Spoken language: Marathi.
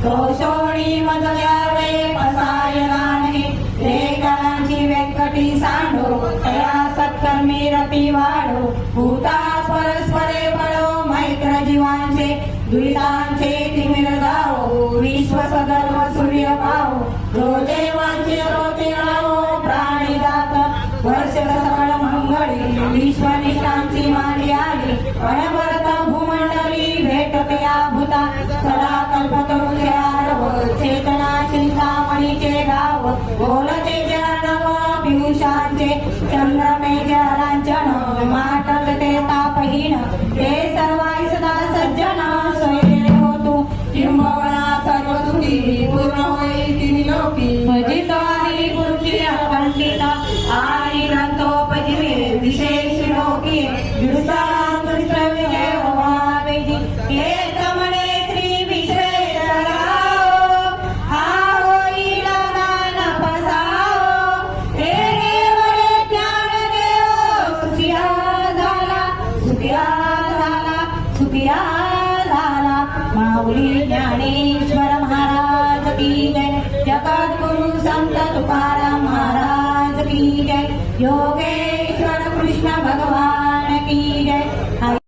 कोशोणी मज द्यावे पसायदान हे लेखनाची व्यंकटी सांडो तया सत्कर्मी रती वाढो भूता परस्परे पडो मैत्र जीवांचे द्वितांचे तिमिर जावो विश्व सगर्व सूर्य पावो जो देवांचे रोते राहो प्राणी जात वर्ष सकळ मंगळी विश्वनिष्ठांची मांडी आली अनवरत भूमंडली भेटते या भूता सदा कल्पतरुचे आरव चेतना चिंतामणीचे गाव बोलते जर्णव पियुषांचे चंद्रमेचे लांछन माटलते तापहीन ते सर्वाई सदा सज्जन सोयरे होतु किंबवना सर्व सुखी पूर्ण होई तिनी लोकी भजित आणि गुरुची पंडित आणि ग्रंथोपजीवे विशेष लोकी दुष्टांत विजय व्हावेजी हे कमणे श्री विश्वेश्वराओ हा होईला दान पसाओ हे देवळे ज्ञान देव सुखिया झाला सुखिया झाला सुखिया झाला माऊली ज्ञानेश्वर महाराज की जय जगद्गुरु संत तुकाराम महाराज की जय योगेश्वर कृष्ण भगवान की